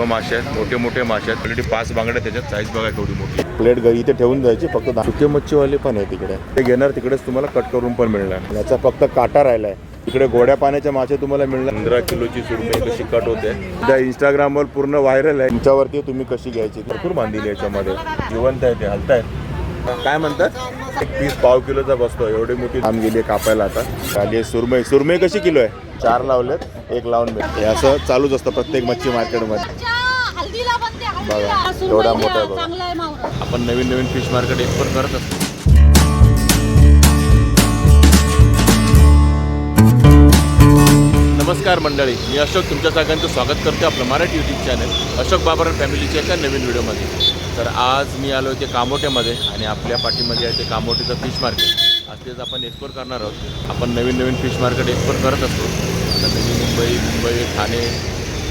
सर्व मासे आहेत, मोठे मोठे मासे आहेत. ऑलरेडी 5 बांगड्या त्याच्यात. साईज बघा केवढी मोठी. प्लेट घरी इथे ठेवून जायची. फक्त सुके मच्छीवाले पण आहे तिकडे, ते घेणार तिकडेच तुम्हाला कट करून पण मिळणार. याचा फक्त काटा राहिलाय. इकडे गोड्या पाण्याचे मासे तुम्हाला मिळणार. 15 किलोची सुरमई कशी कट होते त्या इंस्टाग्रामवर पूर्ण व्हायरल आहे. तुमच्यावरती तुम्ही कशी घ्यायची. भरपूर बांधलेली याच्यामध्ये, जिवंत आहे ते, हलतायत. काय म्हणतात, एक पीस पाव किलोचा बसतो. एवढी मोठी आम गेली कापायला. आता खाली सुरमई. सुरमई कशी किलो आहे. 4 लावलेत, 1 लावून मिळते. हे असं चालूच असतं प्रत्येक मच्छी मार्केटमध्ये. बघा एवढा मोठा आहे बघा. आपण नवीन नवीन फिश मार्केट एक्सप्लोर करत असतो. नमस्कार मंडळी, मी अशोक तुमच्या सगळ्यांचं स्वागत करतो आपलं मराठी यूट्यूब चॅनल अशोक बाबरन फॅमिलीच्या एका नवीन व्हिडिओमध्ये. तर आज मी आलो ते कामोठ्यामध्ये आणि आपल्या पाठीमध्ये आहे ते कामोठीचं फिश मार्केट. आज तेच आपण एक्सप्लोर करणार आहोत. आपण नवीन नवीन फिश मार्केट एक्सप्लोर करत असतो. आता नवी मुंबई ठाणे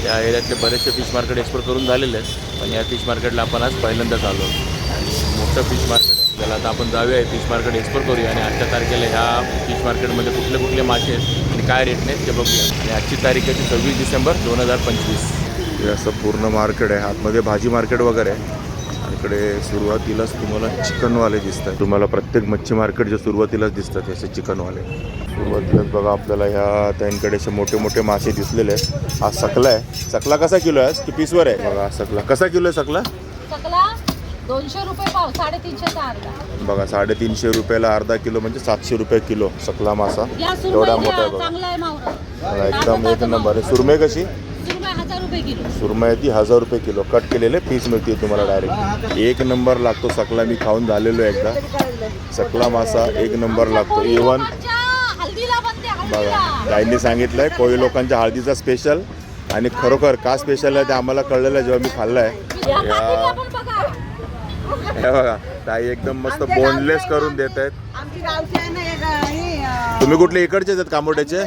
या एरियातले बरेचसे फिश मार्केट एक्सप्लोर करून झालेले आहेत, पण या फिश मार्केटला आपण आज पहिल्यांदाच आलो. आणि मोठं फिश मार्केट आहे, त्याला आता आपण जाऊया फिश मार्केट एक्सप्लोर करूया. आणि आजच्या तारखेला ह्या फिश मार्केटमध्ये कुठले कुठले मासे आहेत आणि काय रेट नाहीत ते बघूया. आणि आजची तारीख आहे 26 डिसेंबर 2025. हे असं पूर्ण मार्केट आहे. आतमध्ये भाजी मार्केट वगैरे आहे. इकडे सुरुवातीलाच तुम्हाला चिकनवाले दिसतात. तुम्हाला प्रत्येक मच्छी मार्केटच्या सुरुवातीलाच दिसतात असे चिकनवाले. सुरुवातीलाच बघा आपल्याला ह्या त्यांकडे असे मोठे मोठे मासे दिसलेले आहेत. हा सकला आहे. सकला कसा किलो आहे की पीसवर आहे. बघा सकला कसा किलो आहे. सकला 200 रुपये पाव, 350 अर्धा. बघा 350 रुपयाला अर्धा किलो म्हणजे 700 रुपये किलो सकला मासा. एवढा मोठा आहे बघा. एकदम एक नंबर आहे. सुरमई कशी. 1000 रुपये किलो. सुरमई ती 1000 रुपये किलो. कट केलेले पीस मिळतील तुम्हाला डायरेक्ट. एक नंबर लागतो सकला. मी खाऊन झालेलो आहे एकदा. सकला मासा एक नंबर लागतो. इव्हन बघा ताईंनी सांगितलंय कोळी लोकांच्या हळदीचा स्पेशल. आणि खरोखर का स्पेशल आहे ते आम्हाला कळलेलं आहे जेव्हा मी खाल्लं आहे. हे बघा ताई एकदम मस्त बोनलेस करून देत आहेत. तुम्ही कुठले इकडचेच आहेत कामोट्याचे.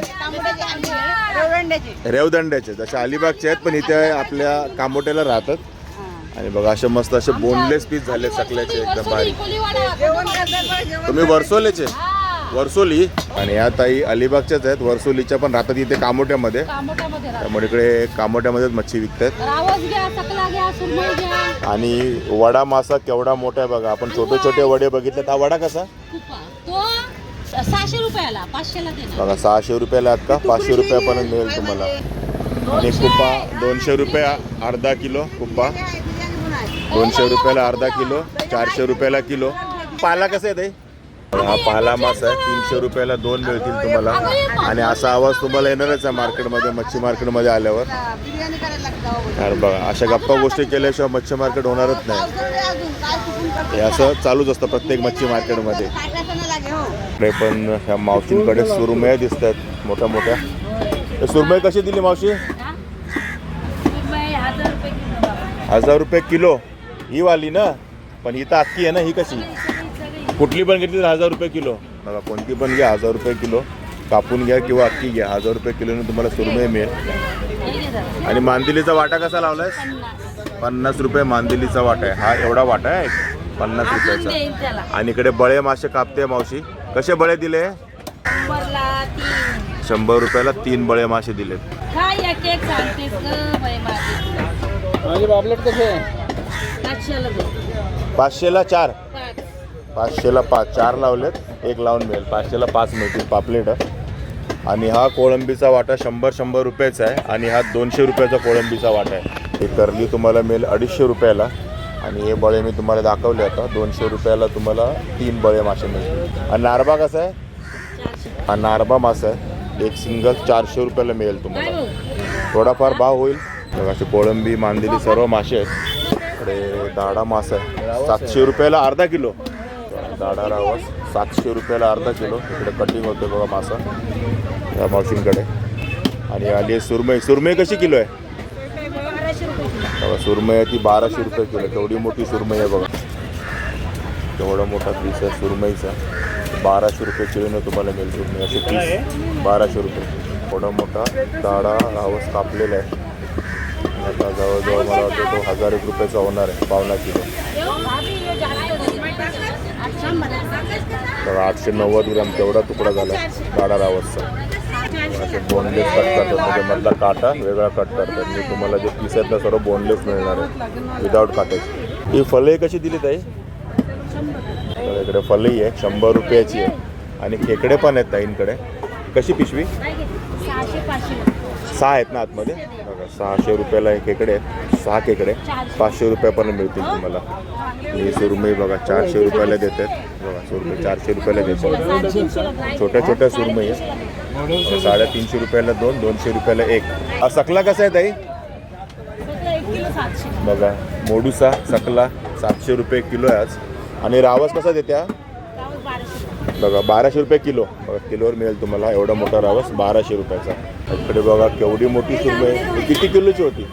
रेवदंड्याचे जसे अलिबागचे आहेत, पण इथे आपल्या कामोट्याला राहतात. आणि बघा असे मस्त असे बोनलेस पीस झाले सकल्याचे एकदम भारी. तुम्ही वर्सोलीचे. वर्सोली. आणि या ताई अलिबागच्याच आहेत. वर्सोलीच्या पण राहतात इथे कामोट्यामध्ये. त्यामुळे इकडे कामोट्यामध्येच मच्छी विकतात. आणि वडा मासा केवढा मोठा आहे बघा. आपण छोटे छोटे वडे बघितले. हा वडा कसा. 600 रुपयाला, 500ला देणार बघा. 600 रुपयाला आहेत का. 500 रुपयापर्यंत मिळेल तुम्हाला. आणि कुप्पा 200 रुपये अर्धा किलो. कुप्पा 200 रुपयाला अर्धा किलो, 400 रुपयाला किलो. पाला कसा आहे ताई. हा पाला मासा आहे. 300 रुपयाला 2 मिळतील तुम्हाला. आणि असा आवाज तुम्हाला येणारच आहे मार्केटमध्ये, मच्छी मार्केटमध्ये आल्यावर. अरे बघा अशा गप्पा गोष्टी केल्याशिवाय मच्छी मार्केट होणारच नाही. हे असं चालूच असतं प्रत्येक मच्छी मार्केटमध्ये. इकडे पण ह्या मावशींकडे सुरमई दिसत आहेत मोठ्या मोठ्या. सुरमई कशी दिली मावशी. 1000 रुपये किलो. ही वाली ना, पण इथं अख्खी आहे ना. ही कशी. कुठली पण घेतली तर 1000 रुपये किलो. बघा कोणती पण घ्या 1000 रुपये किलो. कापून घ्या किंवा अख्खी घ्या. 1000 रुपये किलोने तुम्हाला सुरमई मिळेल. आणि मांदिलीचा वाटा कसा लावलाय. 50 रुपये मांदिलीचा वाटा आहे. हा एवढा वाटा आहे 50 रुपयाचा. आणि इकडे बळे मासे कापते मावशी. कसे बळे दिले. 100 रुपयाला 3 बळे मासे दिलेत. 500ला 4. 500ला 5. 4 लावलेत, 1 लावून मिळेल. 500ला 5 मिळतील पापलेट. आणि हा कोळंबीचा वाटा 100 रुपयाचा आहे. आणि हा 200 रुपयाचा कोळंबीचा वाटा आहे. हे करली तुम्हाला मिळेल 250 रुपयाला. आणि हे बळे मी तुम्हाला दाखवले आता. 200 रुपयाला तुम्हाला 3 बळे मासे मिळतील. आणि नारबा कसा आहे. हा नारबा मासा आहे. एक सिंगल 400 रुपयाला मिळेल तुम्हाला. थोडाफार भाव होईल. असे कोळंबी मांदेली सर्व मासे आहेत. इकडे दाडा मासा आहे 700 रुपयाला अर्धा किलो. दाडा रावस 700 रुपयाला अर्धा किलो. इकडे कटिंग होते बघा मासा या मावशींकडे. आणि आली आहे सुरमई. सुरमई कशी किलो आहे. बघा सुरमई आहे ती 1200 रुपये किलो. केवढी मोठी सुरमई आहे बघा. केवढा मोठा पीस आहे सुरमईचा. 1200 रुपये किलोने तुम्हाला मिळेल सुरमई. असे पीस 1200 रुपये. थोडा मोठा दाडा रावस कापलेला आहे. आता जवळजवळ मला वाटतं तो 1000 रुपयाचा होणार आहे. 1.5 किलो. तर 890 ग्रॅम तेवढा तुकडा झाला दाडा रावसचा. असे बोनलेस कट करतात, म्हणजे मधला काटा वेगळा कट करतात. मी तुम्हाला जे पीस आहेत ना सर्व बोनलेस मिळणार आहे विदाऊट काटाची. ही फलई कशी दिली ताई? तर इकडे फलई आहे 100 रुपयाची आहे आणि खेकडे पण आहेत ताईंकडे. कशी पिशवी? 6 आहेत ना आतमध्ये बघा. 600 रुपयाला हे खेकडे आहेत. 6 खेकडे 500 रुपयापर्यंत मिळतील तुम्हाला. ही सुरमई बघा 400 रुपयाला देतात बघा. सुरमई 400 रुपयाला देतात. छोट्या छोट्या सुरमई आहे 350 रुपयाला 2, 200 रुपयाला 1. सकला कसा आहे ताई? बघा मोडूसा सकला 700 रुपये किलो आहे आज. आणि रावस कसा देत्या? बघा 1200 रुपये किलो. बघा किलोवर मिळेल तुम्हाला एवढा मोठा रावस 1200 रुपयाचा. इकडे बघा केवढी मोठी सुरमई. किती किलोची होती?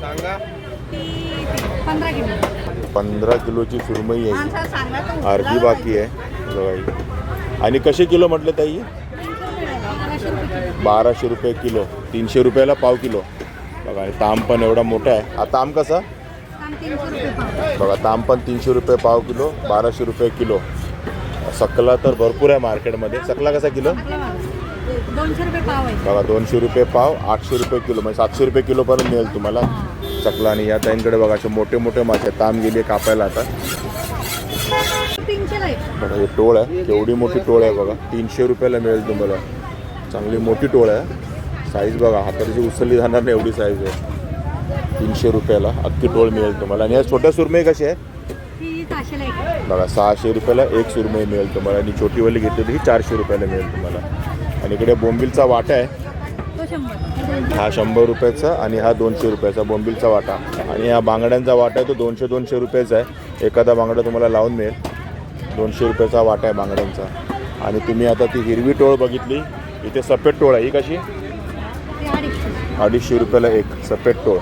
15 किलोची सुरमई आहे. अर्धी बाकी आहे बघा. आणि कसे किलो म्हटले ताई? 1200 रुपये किलो. 300 रुपयाला पाव किलो बघा. आणि ताम पण एवढा मोठा आहे. हा ताम कसा? बघा ताम पण 300 रुपये पाव किलो, 1200 रुपये किलो. सकला तर भरपूर आहे मार्केटमध्ये. सकला कसा किलो? 200 रुपये पाव आहे बघा 200 रुपये पाव, 800 रुपये किलो, म्हणजे 700 रुपये किलोपर्यंत मिळेल तुम्हाला सकला. आणि या ताईंकडे बघा असे मोठे मोठे मासे. ताम गेली कापायला आता. बघा हे टोळ आहे, केवढी मोठी टोळ आहे बघा. 300 रुपयाला मिळेल तुम्हाला. चांगली मोठी टोळ आहे. साईज बघा हाताची उचलली जाणार नाही एवढी साईज आहे. 300 रुपयाला अख्खी टोळ मिळेल तुम्हाला. आणि या छोट्या सुरमई कशी आहे? बघा 600 रुपयाला एक सुरमई मिळेल तुम्हाला. आणि छोटीवाली घेतली ही 400 रुपयाला मिळेल तुम्हाला. आणि इकडे बोंबिलचा वाटा आहे. हा 100 रुपयाचा आणि हा 200 रुपयाचा बोंबिलचा वाटा. आणि हा बांगड्यांचा वाटा आहे तो 200 रुपयाचा आहे. एखादा बांगडा तुम्हाला लावून मिळेल. 200 रुपयाचा वाटा आहे बांगड्यांचा. आणि तुम्ही आता ती हिरवी टोळ बघितली, इथे सफेद टोळ आहे. ही कशी? 250 रुपयाला एक सफेद टोळ.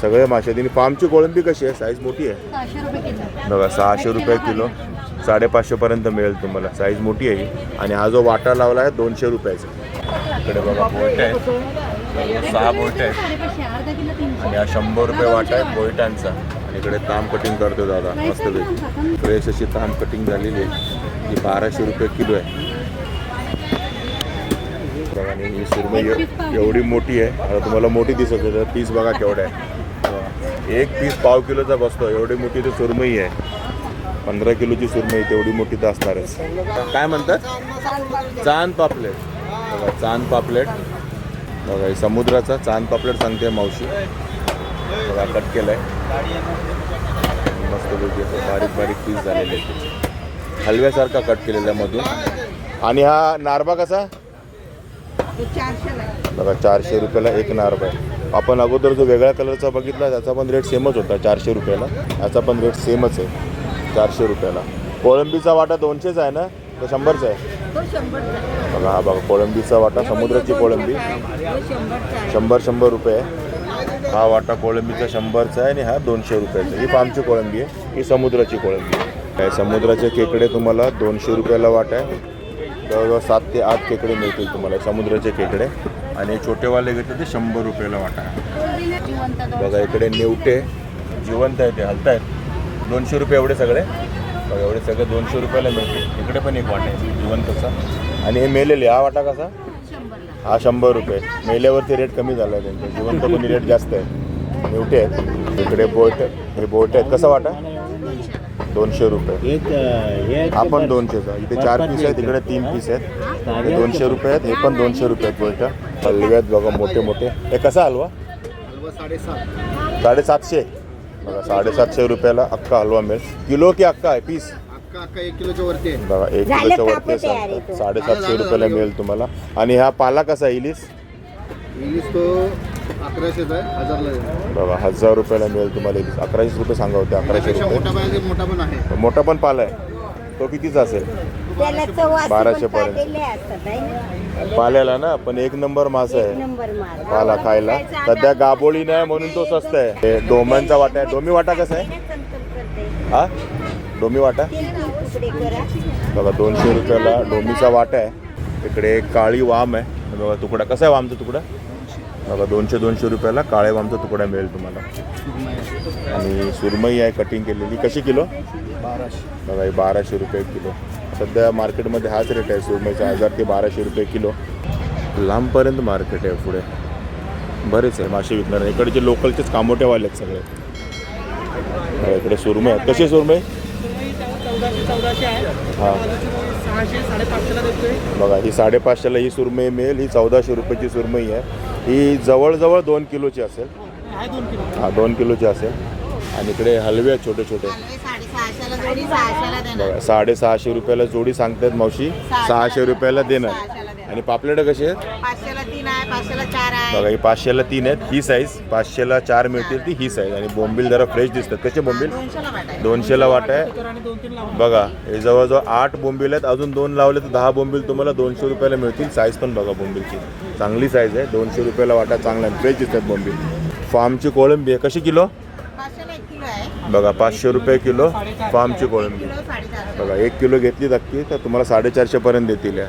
सगळे मासे. आणि फार्मची कोळंबी कशी आहे? साईज मोठी आहे बघा. 600 रुपये किलो, 550पर्यंत मिळेल तुम्हाला. साईज मोठी आहे. आणि हा जो वाटा लावला आहे 200 रुपयाचा. इकडे बघा बोट आहे, 6 बोट आहेत. आणि हा 100 रुपये वाटा आहे बोईटांचा. आणि इकडे ताम कटिंग करतो दादा मस्तपैकी. फ्रेश अशी ताम कटिंग झालेली आहे. ही 1200 रुपये किलो आहे. आणि ही सुरमई एवढी मोठी आहे. आता तुम्हाला मोठी दिसत आहे. पीस बघा केवढा आहे. एक पीस पाव किलोचा बसतो. एवढी मोठी तर सुरमई आहे. 15 किलोची सुरमई तेवढी मोठी तर असणारच. काय म्हणतात? चांद पापलेट बघा. चांद पापलेट बघा. समुद्राचा चांद पापलेट सांगते मावशी बघा. कट केलं आहे मस्तपैकी. असं बारीक बारीक पीस झालेले आहेत. हलव्यासारखा कट केलेला आहे मधून. आणि हा नारबा कसा? बघा 400 रुपयाला एक नारबा आहे. आपण अगोदर जो वेगळ्या कलरचा बघितला त्याचा पण रेट सेमच होता 400 रुपयाला. याचा पण रेट सेमच आहे 400 रुपयाला. कोळंबीचा वाटा 200चा आहे ना? तो 100चा आहे बघा. हा बघा कोळंबीचा वाटा. समुद्राची कोळंबी 100 रुपये आहे. हा वाटा कोळंबीचा 100चा आहे. आणि हा 200 रुपयाचा. ही फार्मची कोळंबी आहे, ही समुद्राची कोळंबी आहे. समुद्राचे खेकडे तुम्हाला 200 रुपयाला वाटा आहे. जवळजवळ 7 ते 8 खेकडे मिळतील तुम्हाला समुद्राचे खेकडे. आणि छोटेवाले घेतले ते 100 रुपयाला वाटा आहे. बघा इकडे नेवटे जिवंत आहे, ते हलत आहेत. 200 रुपये एवढे सगळे बघा. एवढे सगळे 200 रुपयाला मिळतील. इकडे पण एक वाटा आहे जिवंतचा. आणि हे मेलेले हा वाटा कसा? हा 100 रुपये. मेल्यावरती रेट कमी झाला आहे त्यांचा. जिवंत पण रेट जास्त आहे. नेवटे आहेत. इकडे बोट, हे बोट आहेत. कसा वाटा? 200 रुपये. हा पण 200चा. इथे 4 पीस आहेत, इकडे 3 पीस आहेत. हे 200 रुपये आहेत. हे पण 200 रुपये आहेत बोईटा. हलवे आहेत बघा मोठे मोठे. हे कसा हलवा? 750 बघा. 750 रुपयाला अख्खा हलवा मिळेल. किलो की अख्खा आहे पीस? 1 किलोच्या वरती आहे बघा. 1 किलोच्या वरती आहे. 750 रुपयाला मिळेल तुम्हाला. आणि हा पाला कसा इलिस? तो 1100चा आहे, 1000ला आहे. बघा 1000 रुपयाला मिळेल तुम्हाला इलिस. 1100 रुपये सांगा होते. 1100 रुपये. मोठा पण आहे. मोठा पण पाला आहे. तो कितीचा असेल? 1200 पर्यंत. पाल्याला ना पण 1 नंबर मासा आहे पाला खायला. सध्या गाबोळी नाही म्हणून तो स्वस्त आहे. हे डोम्यांचा वाटा आहे. डोमी वाटा कसा आहे? हा डोमी वाटा बघा 200 रुपयाला डोमीचा वाटा आहे. इकडे काळी वाम आहे बघा. तुकडा कसा आहे वामचा तुकडा? बघा 200 रुपयाला काळे वामचा तुकडा मिळेल तुम्हाला. आणि सुरमई आहे कटिंग केलेली. कशी किलो? 1200 बघा. 1200 रुपये किलो. सध्या मार्केटमध्ये हाच रेट आहे सुरमईचा. 1000 ते 1200 रुपये किलो. लांबपर्यंत मार्केट आहे पुढे, बरेच आहे मासे विकणार. इकडचे लोकलचेच कामोट्यावाले आहेत सगळे. इकडे सुरमई आहेत. कसे सुरमई? 1400 आहे. हां 600 550ला देतोय. बघा ही 550ला ही सुरमई मिळेल. ही 1400 रुपयाची सुरमई आहे. ही जवळजवळ 2 किलोची असेल. आहे 2 किलो. हां 2 किलोची असेल. आणि इकडे हलवे आहेत छोटे छोटे. बघा 650 रुपयाला जोडी सांगतात मावशी, 600 रुपयाला देणार. आणि पापलेट कसे आहेत? 500ला 3 आहे, 500ला 4 आहे. बघा ही 500ला 3 आहेत. ही साईज 500ला 4 मिळतील ती ही साईज. आणि बोंबील जरा फ्रेश दिसतात. कसे बोंबील? 200ला वाटा आहे. आणि 2-3 लावून. बघा हे जवळजवळ 8 बोंबील आहेत. अजून 2 लावले तर 10 बोंबील तुम्हाला 200 रुपयाला मिळतील. साईज पण बघा बोंबीलची चांगली साईज आहे. 200 रुपयाला वाटा चांगला आहे. फ्रेश दिसतात बोंबील. फार्मची कोळंबी आहे. कशी किलो? 500ला 1 किलो आहे. बघा 500 रुपये किलो फार्मची कोळंबी. किलो 450. बघा 1 किलो घेतली नक्की तर तुम्हाला 450 पर्यंत देतील. या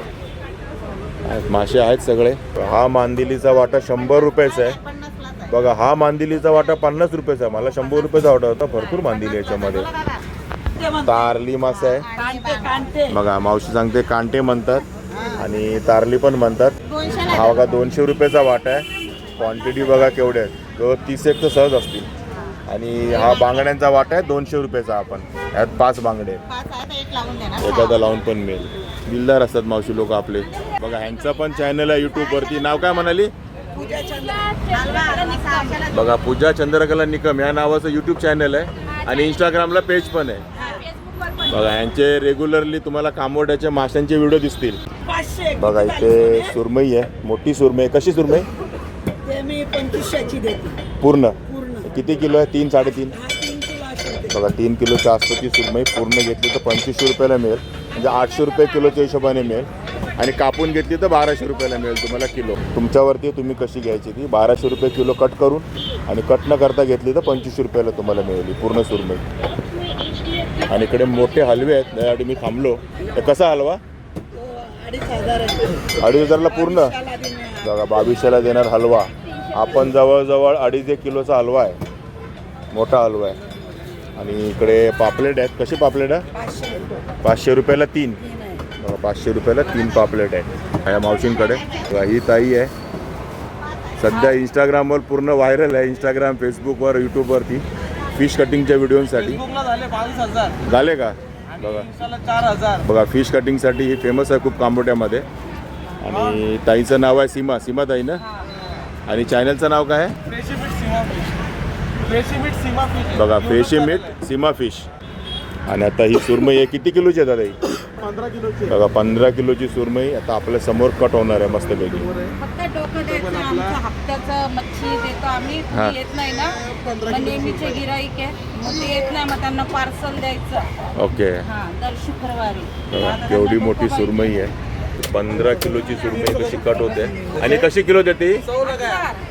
मासे आहेत सगळे. हा मांदिलीचा वाटा 100 रुपयाचा आहे. 50लाच आहे. बघा हा मांदिलीचा वाटा 50 रुपयाचा आहे. मला 100 रुपयाचा वाटा होता. भरपूर मांदिली याच्यामध्ये. तारली मासा आहे. कांटे. बघा मावशी सांगते कांटे म्हणतात आणि तारली पण म्हणतात. 200ला हा बघा 200 रुपयाचा वाटा आहे. क्वांटिटी बघा केवढे आहेत. 30 एक तर सहज असतील. आणि हा बांगड्यांचा वाटा आहे 200 रुपयाचा. आपण ह्यात 5 बांगडे आहेत. 5 आहे तर 1 लावून देणार. एखादा लावून पण मिळेल. दिलदार असतात मावशी लोक आपले. बघा ह्यांचं पण चॅनल आहे यूट्यूबवरती. नाव काय म्हणाली? बघा पूजा चंद्रकला निकम या नावाचं यूट्यूब चॅनल आहे. आणि इंस्टाग्रामला पेज पण आहे. बघा यांचे रेग्युलरली तुम्हाला कामोड्याच्या माशांचे व्हिडिओ दिसतील. बघा इथे सुरमई आहे. मोठी सुरमई. कशी सुरमई? ते मी 2500ची देते. पूर्ण पूर्ण. किती किलो आहे? 3-3.5. 3 किलो असेल. बघा 3 किलोच्या आसपासची सुरमई पूर्ण घेतली तर 2500 रुपयाला मिळेल. म्हणजे 800 रुपये किलोच्या हिशोबाने मिळेल. आणि कापून घेतली तर 1200 रुपयाला मिळेल तुम्हाला किलो. तुमच्यावरती तुम्ही कशी घ्यायची ती. 1200 रुपये किलो कट करून आणि कट न करता घेतली तर 2500 रुपयाला तुम्हाला मिळेल पूर्ण सुरमई. आणि इकडे मोठे हलवे आहेत. त्यासाठी मी थांबलो. तर कसा हलवा? 2500 आहे. 2500ला पूर्ण. बघा 2200ला देणार हलवा. आपण जवळजवळ 2.5 किलोचा हलवा आहे. मोठा हलवा आहे. आणि इकडे पापलेट आहेत. कसे पापलेट आहे? 500 रुपयाला 3. बघा 500 रुपयाला 3 पापलेट आहे या मावशींकडे. बघा ही ताई आहे. सध्या इंस्टाग्रामवर पूर्ण व्हायरल आहे. इंस्टाग्राम, फेसबुकवर, यूट्यूबवरती फिश कटिंगच्या व्हिडिओसाठी. झाले 22,000. झाले का? बघा 4,000. बघा फिश कटिंगसाठी ही फेमस आहे खूप कांबोट्यामध्ये. आणि ताईचं नाव आहे सीमा. सीमा ताई ना. आणि चॅनलचं नाव काय आहे? बघा फ्रेशी मीठ सीमा फिश. आणि आता ही सुरमई आहे. किती किलोची आहे दादा ही? 15 किलोची. बघा 15 किलोची सुरमई आता आपल्या समोर कट होणार आहे मस्तपैकी. फक्त डोकं द्यायचं. आमचं हप्त्याचं मच्छी देतो आम्ही. हा. तुम्ही येत नाही ना. मग नेहमीचे गिराईक आहे. मग ते येत नाही. मग त्यांना पार्सल द्यायचं. ओके. हां दर शुक्रवारी. बघा केवढी मोठी सुरमई आहे. 15 किलोची सुरमई कशी कट होते. आणि कशी किलो देते?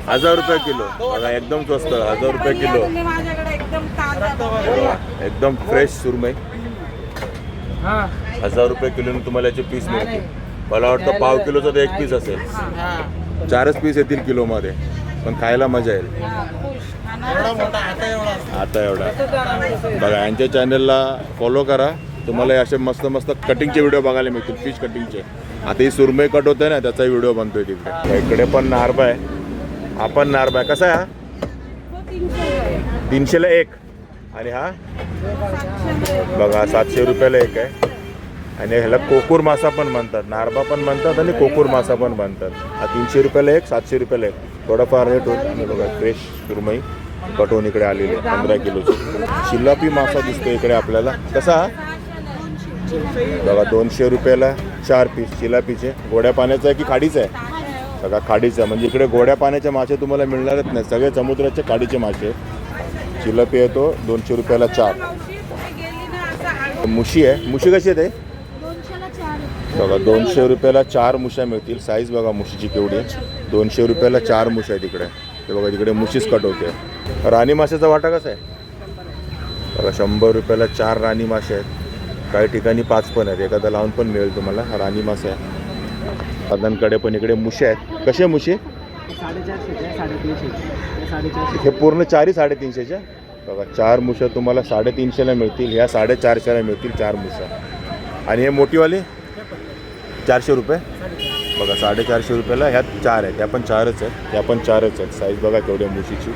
1000 रुपये किलो. बघा एकदम स्वस्त. 1000 रुपये किलो. तुम्ही माझ्याकडे एकदम ताजा. बघा एकदम फ्रेश सुरमई. 1000 रुपये किलोने तुम्हाला याचे पीस मिळतील. मला वाटतं पाव किलोचा तर 1 पीस असेल. 4च पीस येतील किलोमध्ये. पण खायला मजा येईल. खुश खाणार. आता एवढा. बघा यांच्या चॅनलला फॉलो करा. तुम्हाला असे मस्त मस्त कटिंगचे व्हिडिओ बघायला मिळतील. फिश कटिंगचे. आता ही सुरमई कट होते ना त्याचा व्हिडिओ बनतोय तिकडे. इकडे पण नारबा आहे. हा पण नारबा आहे. कसा आहे हा? 300ला 1. आणि हा बघा 700 रुपयाला 1 आहे. आणि ह्याला कोकूर मासा पण म्हणतात. नारबा पण म्हणतात आणि कोकूर मासा पण म्हणतात. हा 300 रुपयाला 1, 700 रुपयाला 1. थोडाफार रेट होईल. आणि बघा फ्रेश सुरमई कटवून इकडे आलेली आहे 15 किलोची. शिलापी मासा दिसतो इकडे आपल्याला. कसा हा? बघा 200 रुपयाला 4 पीस शिलापीचे. गोड्या पाण्याचा आहे की खाडीचा आहे? बघा खाडीचा. म्हणजे इकडे गोड्या पाण्याचे मासे तुम्हाला मिळणारच नाही. सगळे समुद्राचे खाडीचे मासे. शिलापी आहे तो 200 रुपयाला 4. मुशी आहे. मुशी कशी आहे ते? बघा 200 रुपयाला 4 मुश्या मिळतील. साईज बघा मुशीची केवढी आहे. 200 रुपयाला 4 मुश्या आहे तिकडे. ते बघा तिकडे मुशीच कट होते. राणी माशाचा वाटा कसा आहे? बघा 100 रुपयाला 4 राणी मासे आहेत. काही ठिकाणी 5 पण आहेत. एखादा लावून पण मिळेल तुम्हाला. हा राणी मासे आहे. दादांकडे पण इकडे मुशे आहेत. कसे मुशे? 450, हे पूर्ण 4 350च्या. बघा 4 मुश्या तुम्हाला 350ला मिळतील. ह्या 450ला मिळतील 4 मुश्या. आणि हे मोठीवाले 400 रुपये. बघा 450 रुपयाला. ह्यात 4 आहेत, त्या पण 4च आहेत, त्या पण 4च आहेत. साईज बघा केवढ्या मुशीची.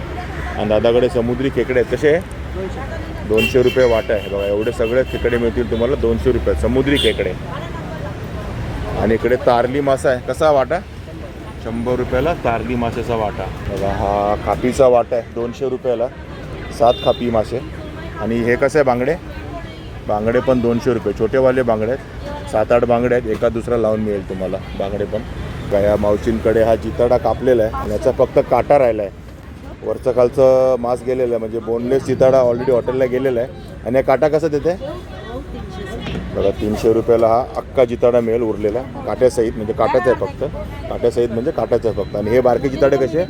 आणि दादाकडे समुद्री खेकडे आहेत. कसे आहे? 200 रुपये वाटा आहे. बघा एवढे सगळे खेकडे मिळतील तुम्हाला 200 रुपयात, समुद्री खेकडे. आणि इकडे तारली मासा आहे. कसा वाटा? 100 रुपयाला तारली माशाचा वाटा. बघा हा खापीचा वाटा आहे 200 रुपयाला, 7 खापी मासे. आणि हे कसं आहे बांगडे? बांगडे पण 200 रुपये, छोटेवाले बांगडे आहेत. 7-8 बांगडे आहेत, एका दुसरा लावून मिळेल तुम्हाला बांगडे पण. या मावशींकडे हा जिताडा कापलेला आहे आणि याचा फक्त काटा राहिला आहे. वरचं खालचं मांस गेलेलं आहे, म्हणजे बोनलेस जिताडा ऑलरेडी हॉटेलला गेलेला आहे. आणि हा काटा कसा देते? बघा 300 रुपयाला हा अख्खा जिताडा मिळेल उरलेला, काट्यासहित. म्हणजे काटाच आहे फक्त, काट्यासहित म्हणजे काटाच आहे फक्त. आणि हे बारके जिताडे कसे?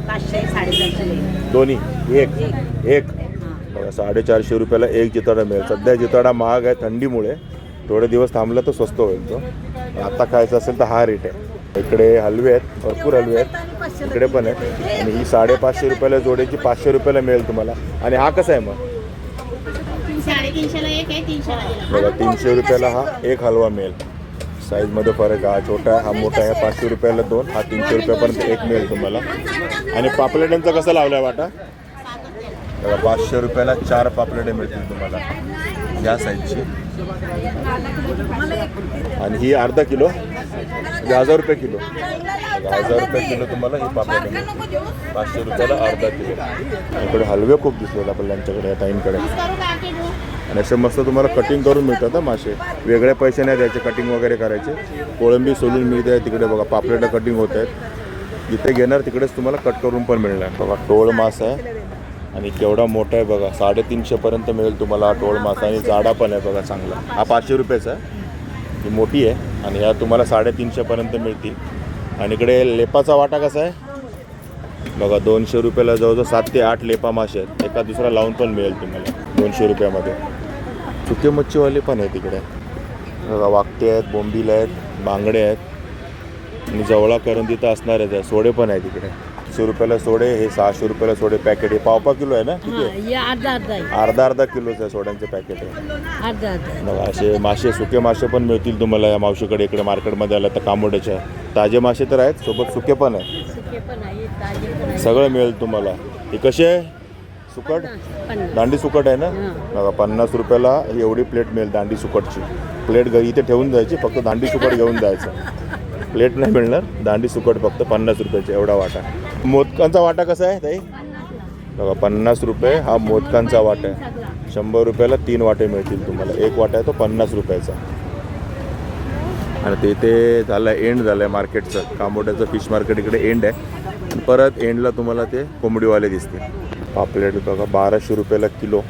500-450 दोन्ही एक बघा 450 रुपयाला एक जिताडा मिळेल. सध्या जिताडा महाग आहे थंडीमुळे, थोडे दिवस थांबला तर स्वस्त होईल तो. आता खायचं असेल तर हा रेट आहे. इकडे हलवे आहेत, भरपूर हलवे आहेत, इकडे पण आहेत. आणि ही 550 रुपयाला जोड्याची 500 रुपयाला मिळेल तुम्हाला. आणि हा कसा आहे मग? 350ला एक आहे, 300ला बघा 300 रुपयाला हा एक हलवा मिळेल. साईजमध्ये फरक आहे, हा छोटा आहे, हा मोठा आहे. 500 रुपयाला 2, हा 300 रुपयापर्यंत एक मिळेल तुम्हाला. आणि पापलेटांचा कसा लावला आहे वाटा? बघा 500 रुपयाला 4 पापलेटे मिळतील तुम्हाला या साईजची. आणि ही अर्धा किलो, म्हणजे 1000 रुपये किलो. 1000 रुपये किलो तुम्हाला ही पापलेट मिळतील. 500 रुपयाला अर्धा किलो. इकडे हलवे खूप दिसले आपल्याला यांच्याकडे, या ताईंकडे. आणि असे मस्त तुम्हाला कटिंग करून मिळतात ना मासे. वेगळे पैसे नाही द्यायचे कटिंग वगैरे करायचे. कोळंबी सोलून मिळते आहे तिकडे. बघा पापलेटं कटिंग होत आहेत. जिथे घेणार तिकडेच तुम्हाला कट करून पण मिळणार. बघा टोळ मासा आहे आणि केवढा मोठा आहे बघा. 350पर्यंत मिळेल तुम्हाला हा टोळ मासा. आणि जाडा पण आहे बघा चांगला. हा 500 रुपयाचा आहे, ही मोठी आहे. आणि ह्या तुम्हाला 350पर्यंत मिळतील. आणि इकडे लेपाचा वाटा कसा आहे बघा? 200 रुपयाला जवळजवळ 7 ते 8 लेपा मासे आहेत. एका दुसरा लावून पण मिळेल तुम्हाला 200 रुपयामध्ये. सुके मच्छीवाले पण आहेत तिकडे बघा. वाकटे आहेत, बोंबील आहेत, बांगडे आहेत. आणि जवळा करंदी तर असणारच आहे. सोडे पण आहेत तिकडे. 100 रुपयाला सोडे, हे 600 रुपयाला सोडे पॅकेट. हे पाव किलो आहे ना? किती आहे? अर्धा किलोचं आहे सोड्यांचे पॅकेट आहे. बघा असे मासे, सुके मासे पण मिळतील तुम्हाला या मावशीकडे. इकडे मार्केटमध्ये आलं तर कामोड्याच्या ताजे मासे तर आहेत, सोबत सुके पण आहेत. सगळं मिळेल तुम्हाला. हे कसे आहे? सुकट, दांडी सुकट आहे ना? बघा 50 रुपयाला एवढी प्लेट मिळेल दांडी सुकटची. प्लेट घरी इथे ठेवून जायची, फक्त दांडी सुकट घेऊन जायचं. प्लेट नाही मिळणार, दांडी सुकट फक्त 50 रुपयाची एवढा वाटा. मोदकांचा वाटा कसा आहे ताई? बघा 50 रुपये हा मोदकांचा वाटा आहे. 100 रुपयाला 3 वाटे मिळतील तुम्हाला. एक वाटा आहे तो 50 रुपयाचा. आणि ते झालं आहे एंड झालं आहे मार्केटचं. कामोड्याचं फिश मार्केट इकडे एंड आहे. आणि परत एंडला तुम्हाला ते कोंबडीवाले दिसतील. पापलेट बघा 1200 रुपयाला किलो.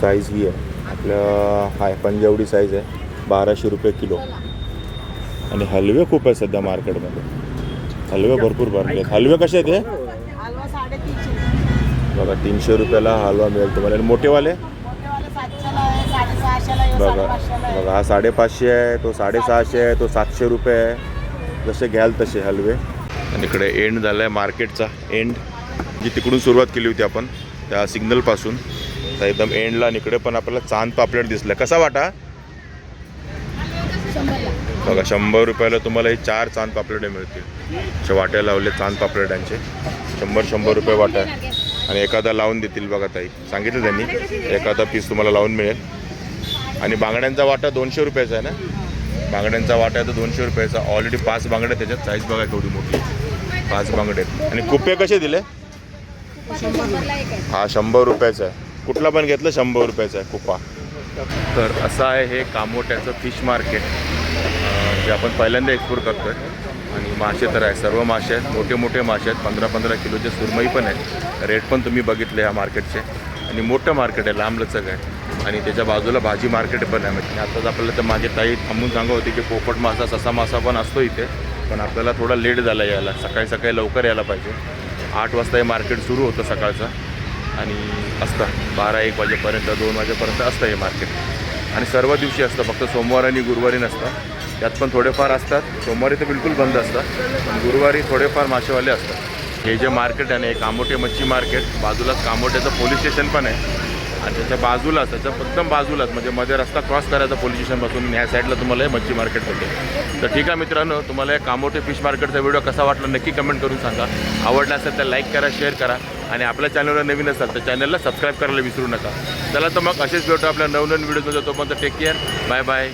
साईज ही आहे आपल्या, हाय पंजावडी साईज आहे. 1200 रुपये किलो. आणि हलवे खूप आहे सध्या मार्केटमध्ये. हलवे भरपूर भरले आहेत. हलवे कसे आहेत हे? बघा 300 रुपयाला हलवा मिळेल तुम्हाला. आणि मोठेवाले बघा बघा हा 550 आहे, तो 650 आहे, तो 700 रुपये आहे. जसे घ्याल तसे हलवे. आणि इकडे एंड झाला आहे मार्केटचा. एंड जी तिकडून सुरुवात केली होती आपण त्या सिग्नलपासून तर एकदम एंडला. आणि इकडे पण आपल्याला चांद पापलेट दिसलं. कसा वाटा? बघा 100 रुपयाला तुम्हाला हे 4 चांद पापलेटे मिळतील. असे वाट्या लावले चांद पापलेटांचे. 100 रुपये वाटा आहे. आणि एखादा लावून देतील बघा ताई, सांगितलं त्यांनी. एखादा पीस तुम्हाला लावून मिळेल. आणि बांगड्यांचा वाटा 200 रुपयाचा आहे ना? बांगड्यांचा वाटा आहे तो 200 रुपयाचा. ऑलरेडी 5 बांगडे त्याच्यात. साईज बघा केवढी मोठी, 5 बांगडे. आणि कुप्पे कसे दिले? हा 100 रुपयाचा आहे. कुठला पण घेतलं 100 रुपयाचा आहे कुप्पा. तर असं आहे हे कामोट्याचं फिश मार्केट जे आपण पहिल्यांदा एक्सप्लोर करतो आहे. आणि मासे तर आहे, सर्व मासे आहेत, मोठे मोठे मासे आहेत. 15-15 किलोचे सुरमई पण आहेत. रेट पण तुम्ही बघितले ह्या मार्केटचे. आणि मोठं मार्केट आहे, लांबलचक आहे. आणि त्याच्या बाजूला भाजी मार्केट पण आहे. म्हणजे आताच आपल्याला तर माझी ताई थांबून सांगत होती की पोपट मासा, ससा मासा पण असतो इथे. पण आपल्याला थोडा लेट झाला यायला. सकाळी लवकर यायला पाहिजे. 8 वाजता हे मार्केट सुरू होतं सकाळचं. आणि असतं 12-1 वाजेपर्यंत, 2 वाजेपर्यंत असतं हे मार्केट. आणि सर्व दिवशी असतं, फक्त सोमवार आणि गुरुवारी नसतं. त्यात पण थोडेफार असतात. सोमवारी तर बिलकुल बंद असतात, पण गुरुवारी थोडेफार मासेवाले असतात. हे जे मार्केट आहे ना, हे कामोटे मच्छी मार्केट. बाजूलाच कामोट्याचं पोलीस स्टेशन पण आहे. आणि त्याच्या बाजूलाच त्याच्या एकदम बाजूलाच म्हणजे मध्ये रस्ता क्रॉस करायचा पोलीस स्टेशनपासून ह्या साईडला तुम्हाला हे मच्छी मार्केट भेटेल. तर ठीक आहे मित्रांनो, तुम्हाला हे कामोठे फिश मार्केटचा व्हिडिओ कसा वाटला नक्की कमेंट करून सांगा. आवडला असेल तर लाईक करा, शेअर करा आणि आपल्या चॅनलवर नवीन असाल तर चॅनलला सबस्क्राईब करायला विसरू नका. चला तर मग असेच भेटू आपल्या नवनवीन व्हिडिओमध्ये. तोपर्यंत टेक केअर, बाय बाय.